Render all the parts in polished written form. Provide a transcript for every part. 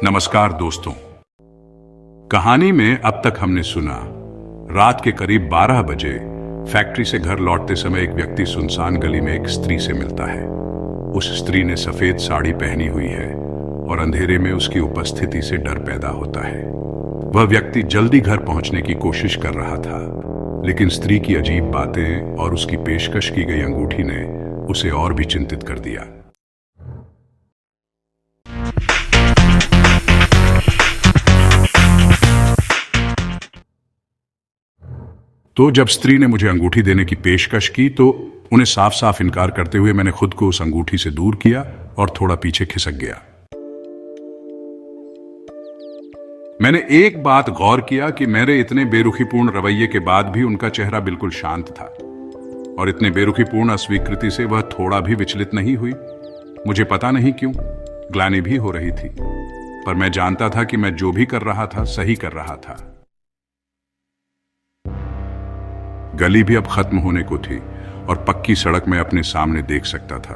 नमस्कार दोस्तों। कहानी में अब तक हमने सुना रात के करीब 12 बजे फैक्ट्री से घर लौटते समय एक व्यक्ति सुनसान गली में एक स्त्री से मिलता है। उस स्त्री ने सफेद साड़ी पहनी हुई है और अंधेरे में उसकी उपस्थिति से डर पैदा होता है। वह व्यक्ति जल्दी घर पहुंचने की कोशिश कर रहा था, लेकिन स्त्री की अजीब बातें और उसकी पेशकश की गई अंगूठी ने उसे और भी चिंतित कर दिया। तो जब स्त्री ने मुझे अंगूठी देने की पेशकश की तो उन्हें साफ साफ इनकार करते हुए मैंने खुद को उस अंगूठी से दूर किया और थोड़ा पीछे खिसक गया। मैंने एक बात गौर किया कि मेरे इतने बेरुखीपूर्ण रवैये के बाद भी उनका चेहरा बिल्कुल शांत था और इतने बेरुखीपूर्ण अस्वीकृति से वह थोड़ा भी विचलित नहीं हुई। मुझे पता नहीं क्यों ग्लानि भी हो रही थी, पर मैं जानता था कि मैं जो भी कर रहा था सही कर रहा था। गली भी अब खत्म होने को थी और पक्की सड़क में अपने सामने देख सकता था।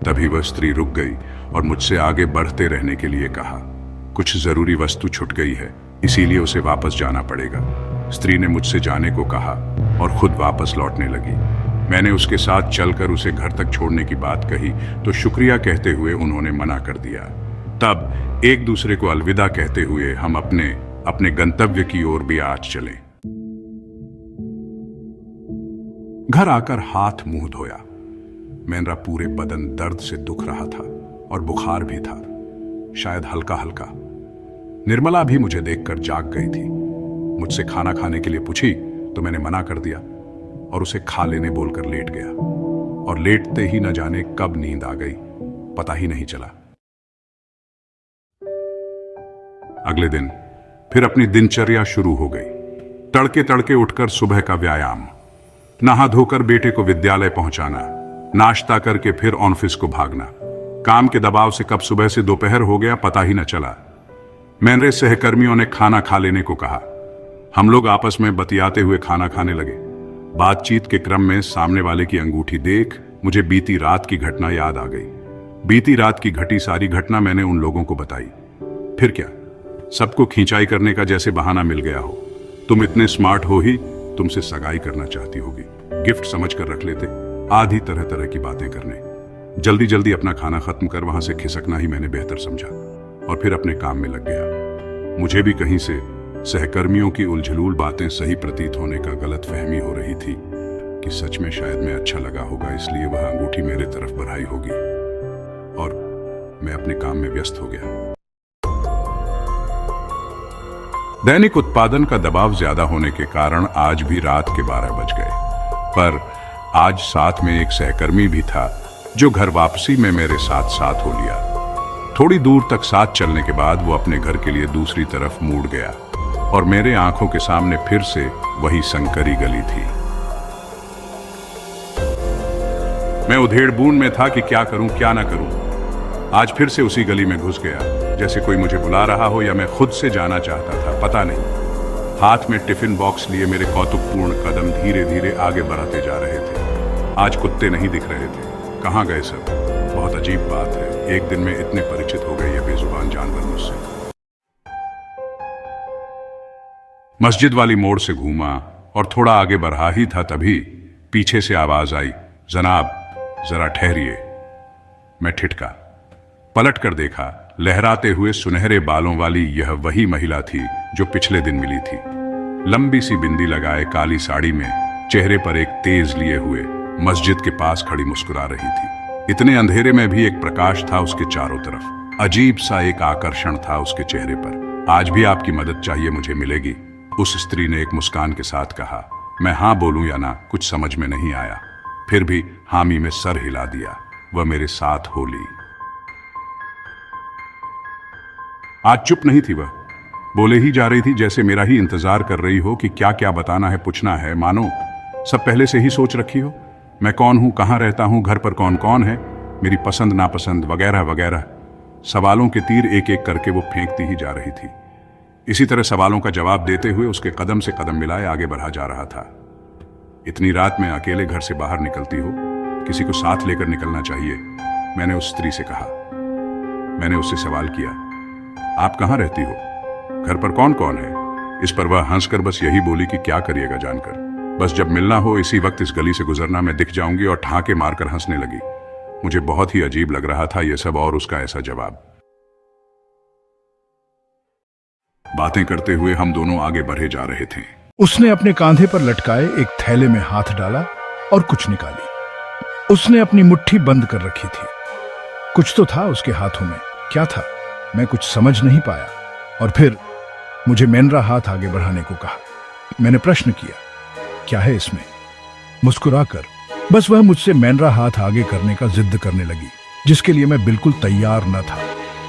तभी वह स्त्री रुक गई और मुझसे आगे बढ़ते रहने के लिए कहा। कुछ जरूरी वस्तु छूट गई है, इसीलिए उसे वापस जाना पड़ेगा। स्त्री ने मुझसे जाने को कहा और खुद वापस लौटने लगी। मैंने उसके साथ चलकर उसे घर तक छोड़ने की बात कही तो शुक्रिया कहते हुए उन्होंने मना कर दिया। तब एक दूसरे को अलविदा कहते हुए हम अपने गंतव्य की ओर भी आज चले। घर आकर हाथ मुंह धोया। मेरा पूरे बदन दर्द से दुख रहा था और बुखार भी था, शायद हल्का हल्का। निर्मला भी मुझे देखकर जाग गई थी। मुझसे खाना खाने के लिए पूछी तो मैंने मना कर दिया और उसे खा लेने बोलकर लेट गया। और लेटते ही न जाने कब नींद आ गई, पता ही नहीं चला। अगले दिन फिर अपनी दिनचर्या शुरू हो गई। तड़के तड़के उठकर सुबह का व्यायाम, नहा धोकर बेटे को विद्यालय पहुंचाना, नाश्ता करके फिर ऑफिस को भागना। काम के दबाव से कब सुबह से दोपहर हो गया पता ही न चला। मेरे सहकर्मियों ने खाना खा लेने को कहा। हम लोग आपस में बतियाते हुए खाना खाने लगे। बातचीत के क्रम में सामने वाले की अंगूठी देख मुझे बीती रात की घटना याद आ गई। बीती रात की घटी सारी घटना मैंने उन लोगों को बताई। फिर क्या, सबको खींचाई करने का जैसे बहाना मिल गया हो। तुम इतने स्मार्ट हो ही तुमसे सगाई करना चाहती होगी, गिफ्ट समझकर रख लेते। आधी तरह तरह की बातें करने। जल्दी जल्दी अपना खाना खत्म कर वहां से खिसकना ही मैंने बेहतर समझा और फिर अपने काम में लग गया। मुझे भी कहीं से सहकर्मियों की उलझुल बातें सही प्रतीत होने का गलत फहमी हो रही थी कि सच में शायद मैं अच्छा लगा होगा, इसलिए वह अंगूठी मेरे तरफ बढ़ाई होगी और मैं अपने काम में व्यस्त हो गया। दैनिक उत्पादन का दबाव ज्यादा होने के कारण आज भी रात के 12 बज गए, पर आज साथ में एक सहकर्मी भी था जो घर वापसी में मेरे साथ साथ हो लिया। थोड़ी दूर तक साथ चलने के बाद वो अपने घर के लिए दूसरी तरफ मुड़ गया और मेरे आंखों के सामने फिर से वही संकरी गली थी। मैं उधेड़-बुन में था कि क्या करूं क्या ना करूं। आज फिर से उसी गली में घुस गया, जैसे कोई मुझे बुला रहा हो या मैं खुद से जाना चाहता था, पता नहीं। हाथ में टिफिन बॉक्स लिए मेरे कौतुकपूर्ण कदम धीरे धीरे आगे बढ़ाते जा रहे थे। आज कुत्ते नहीं दिख रहे थे। कहाँ गए सब? बहुत अजीब बात है, एक दिन में इतने परिचित हो गए ये बेजुबान जानवर मुझसे। मस्जिद वाली मोड़ से घूमा और थोड़ा आगे बढ़ा ही था तभी पीछे से आवाज आई, जनाब जरा ठहरिए। मैं ठिठका, पलट कर देखा। लहराते हुए सुनहरे बालों वाली यह वही महिला थी जो पिछले दिन मिली थी। लंबी सी बिंदी लगाए काली साड़ी में, चेहरे पर एक तेज लिए हुए, मस्जिद के पास खड़ी मुस्कुरा रही थी। इतने अंधेरे में भी एक प्रकाश था उसके चारों तरफ। अजीब सा एक आकर्षण था उसके चेहरे पर। आज भी आपकी मदद चाहिए, मुझे मिलेगी, उस स्त्री ने एक मुस्कान के साथ कहा। मैं हाँ बोलूं या ना कुछ समझ में नहीं आया, फिर भी हामी में सर हिला दिया। वह मेरे साथ हो ली। आज चुप नहीं थी वह, बोले ही जा रही थी जैसे मेरा ही इंतजार कर रही हो कि क्या क्या बताना है, पूछना है, मानो सब पहले से ही सोच रखी हो। मैं कौन हूं, कहां रहता हूं, घर पर कौन कौन है, मेरी पसंद नापसंद वगैरह वगैरह। सवालों के तीर एक एक करके वो फेंकती ही जा रही थी। इसी तरह सवालों का जवाब देते हुए उसके कदम से कदम मिलाए आगे बढ़ा जा रहा था। इतनी रात में अकेले घर से बाहर निकलती हो, किसी को साथ लेकर निकलना चाहिए, मैंने उस स्त्री से कहा। मैंने उससे सवाल किया, आप कहाँ रहती हो? घर पर कौन कौन है? इस पर वह हंसकर बस यही बोली कि क्या करिएगा जानकर, बस जब मिलना हो इसी वक्त इस गली से गुजरना, मैं दिख जाऊंगी, और ठाके मारकर हंसने लगी। मुझे बहुत ही अजीब लग रहा था यह सब, और उसका ऐसा जवाब। बातें करते हुए हम दोनों आगे बढ़े जा रहे थे। उसने अपने कांधे पर लटकाए एक थैले में हाथ डाला और कुछ निकाली। उसने अपनी मुट्ठी बंद कर रखी थी। कुछ तो था उसके हाथों में। क्या था? मैं कुछ समझ नहीं पाया। और फिर मुझे मेनरा हाथ आगे बढ़ाने को कहा। मैंने प्रश्न किया, क्या है इसमें? मुस्कुराकर बस वह मुझसे मेनरा हाथ आगे करने का जिद करने लगी, जिसके लिए मैं बिल्कुल तैयार न था।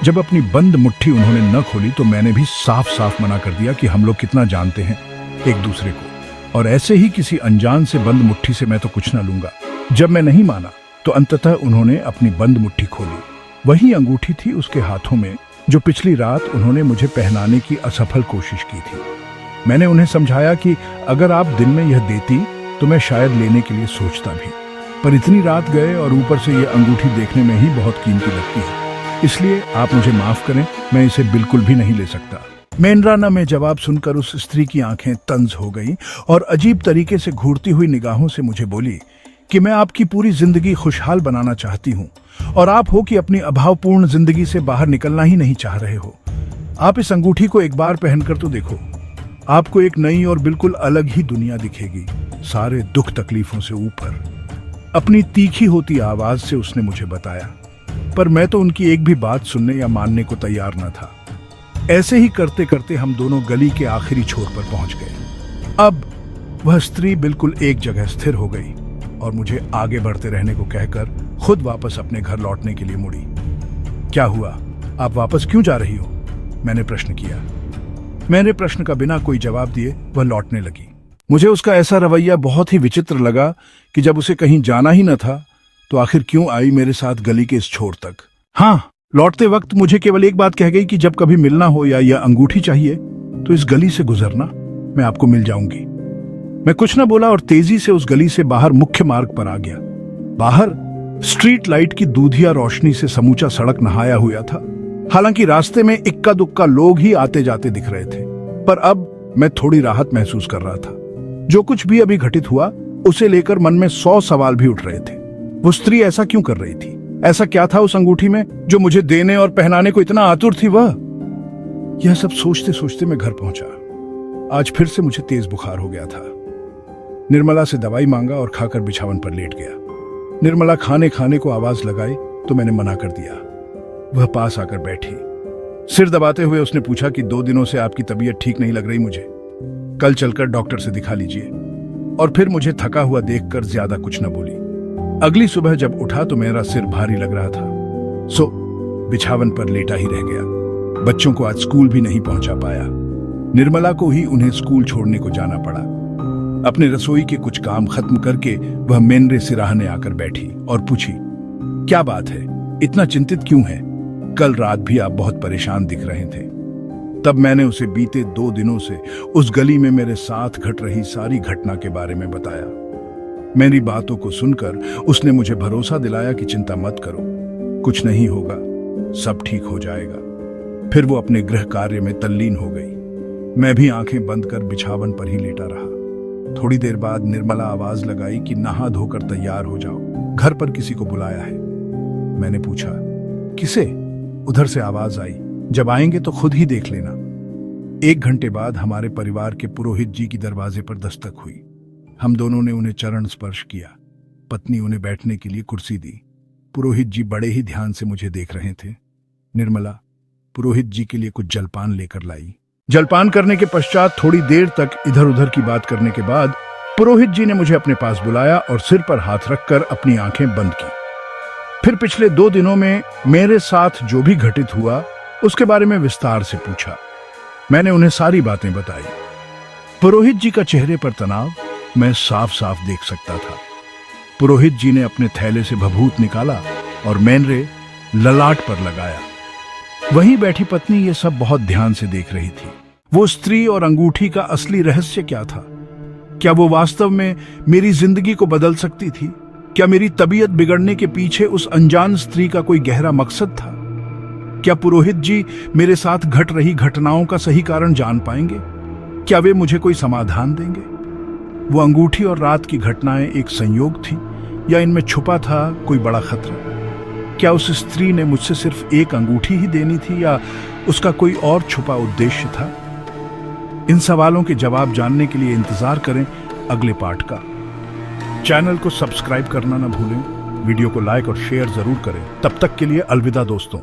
जब अपनी बंद मुट्ठी उन्होंने न खोली तो मैंने भी साफ साफ मना कर दिया कि हम लोग कितना जानते हैं एक दूसरे को, और ऐसे ही किसी अनजान से बंद मुट्ठी से मैं तो कुछ न लूंगा। जब मैं नहीं माना तो अंततः उन्होंने अपनी बंद मुट्ठी खोली। वही अंगूठी थी उसके हाथों में जो पिछली रात उन्होंने मुझे पहनाने की असफल कोशिश की थी। मैंने उन्हें समझाया कि अगर आप दिन में यह देती तो मैं शायद लेने के लिए सोचता भी, पर इतनी रात गए और ऊपर से यह अंगूठी देखने में ही बहुत कीमती लगती है, इसलिए आप मुझे माफ करें, मैं इसे बिल्कुल भी नहीं ले सकता। मेनराना में जवाब सुनकर उस स्त्री की आंखें तंज हो गईं और अजीब तरीके से घूरती हुई निगाहों से मुझे बोली कि मैं आपकी पूरी जिंदगी खुशहाल बनाना चाहती हूँ और आप हो कि अपनी अभावपूर्ण जिंदगी से बाहर निकलना ही नहीं चाह रहे हो। आप इस अंगूठी को एक बार पहनकर तो देखो, आपको एक नई और बिल्कुल अलग ही दुनिया दिखेगी, सारे दुख तकलीफों से ऊपर। अपनी तीखी होती आवाज से उसने मुझे बताया, पर मैं तो उनकी एक भी बात सुनने या मानने को तैयार न था। ऐसे ही करते करते हम दोनों गली के आखिरी छोर पर पहुंच गए। अब वह स्त्री बिल्कुल एक जगह स्थिर हो गई और मुझे आगे बढ़ते रहने को कहकर खुद वापस अपने घर लौटने के लिए मुड़ी। क्या हुआ? आप वापस क्यों जा रही हो? मैंने प्रश्न किया। मेरे प्रश्न का बिना कोई जवाब दिए वह लौटने लगी। मुझे उसका ऐसा रवैया बहुत ही विचित्र लगा कि जब उसे कहीं जाना ही न था तो आखिर क्यों आई मेरे साथ गली के इस छोर तक। हाँ, लौटते वक्त मुझे केवल एक बात कह गई कि जब कभी मिलना हो या यह अंगूठी चाहिए तो इस गली से गुजरना, मैं आपको मिल जाऊंगी। मैं कुछ न बोला और तेजी से उस गली से बाहर मुख्य मार्ग पर आ गया। बाहर स्ट्रीट लाइट की दूधिया रोशनी से समूचा सड़क नहाया हुआ था। हालांकि रास्ते में इक्का दुक्का लोग ही आते जाते दिख रहे थे, पर अब मैं थोड़ी राहत महसूस कर रहा था। जो कुछ भी अभी घटित हुआ उसे लेकर मन में 100 सवाल भी उठ रहे थे। वो स्त्री ऐसा क्यों कर रही थी? ऐसा क्या था उस अंगूठी में जो मुझे देने और पहनाने को इतना आतुर थी वह? यह सब सोचते सोचते मैं घर पहुंचा। आज फिर से मुझे तेज बुखार हो गया था। निर्मला से दवाई मांगा और खाकर बिछावन पर लेट गया। निर्मला खाने खाने को आवाज लगाई तो मैंने मना कर दिया। वह पास आकर बैठी। सिर दबाते हुए उसने पूछा कि 2 दिनों से आपकी तबीयत ठीक नहीं लग रही मुझे, कल चलकर डॉक्टर से दिखा लीजिए। और फिर मुझे थका हुआ देखकर ज्यादा कुछ न बोली। अगली सुबह जब उठा तो मेरा सिर भारी लग रहा था, सो बिछावन पर लेटा ही रह गया। बच्चों को आज स्कूल भी नहीं पहुंचा पाया। निर्मला को ही उन्हें स्कूल छोड़ने को जाना पड़ा। अपने रसोई के कुछ काम खत्म करके वह मेनरे सिराहने आकर बैठी और पूछी, क्या बात है, इतना चिंतित क्यों है? कल रात भी आप बहुत परेशान दिख रहे थे। तब मैंने उसे बीते 2 दिनों से उस गली में मेरे साथ घट रही सारी घटना के बारे में बताया। मेरी बातों को सुनकर उसने मुझे भरोसा दिलाया कि चिंता मत करो, कुछ नहीं होगा, सब ठीक हो जाएगा। फिर वो अपने गृह कार्य में तल्लीन हो गई। मैं भी आंखें बंद कर बिछावन पर ही लेटा रहा। थोड़ी देर बाद निर्मला आवाज लगाई कि नहा धोकर तैयार हो जाओ, घर पर किसी को बुलाया है। मैंने पूछा, किसे? उधर से आवाज आई, जब आएंगे तो खुद ही देख लेना। 1 घंटे बाद हमारे परिवार के पुरोहित जी की दरवाजे पर दस्तक हुई। हम दोनों ने उन्हें चरण स्पर्श किया। पत्नी उन्हें बैठने के लिए कुर्सी दी। पुरोहित जी बड़े ही ध्यान से मुझे देख रहे थे। निर्मला पुरोहित जी के लिए कुछ जलपान लेकर लाई। जलपान करने के पश्चात थोड़ी देर तक इधर उधर की बात करने के बाद पुरोहित जी ने मुझे अपने पास बुलाया और सिर पर हाथ रखकर अपनी आंखें बंद की। फिर पिछले 2 दिनों में मेरे साथ जो भी घटित हुआ उसके बारे में विस्तार से पूछा। मैंने उन्हें सारी बातें बताई। पुरोहित जी का चेहरे पर तनाव मैं साफ साफ देख सकता था। पुरोहित जी ने अपने थैले से भभूत निकाला और मेनरे ललाट पर लगाया। वहीं बैठी पत्नी ये सब बहुत ध्यान से देख रही थी। वो स्त्री और अंगूठी का असली रहस्य क्या था? क्या वो वास्तव में मेरी जिंदगी को बदल सकती थी? क्या मेरी तबीयत बिगड़ने के पीछे उस अनजान स्त्री का कोई गहरा मकसद था? क्या पुरोहित जी मेरे साथ घट रही घटनाओं का सही कारण जान पाएंगे? क्या वे मुझे कोई समाधान देंगे? वो अंगूठी और रात की घटनाएं एक संयोग थी या इनमें छुपा था कोई बड़ा खतरा? क्या उस स्त्री ने मुझसे सिर्फ एक अंगूठी ही देनी थी या उसका कोई और छुपा उद्देश्य था? इन सवालों के जवाब जानने के लिए इंतजार करें अगले पार्ट का। चैनल को सब्सक्राइब करना ना भूलें, वीडियो को लाइक और शेयर जरूर करें। तब तक के लिए अलविदा दोस्तों।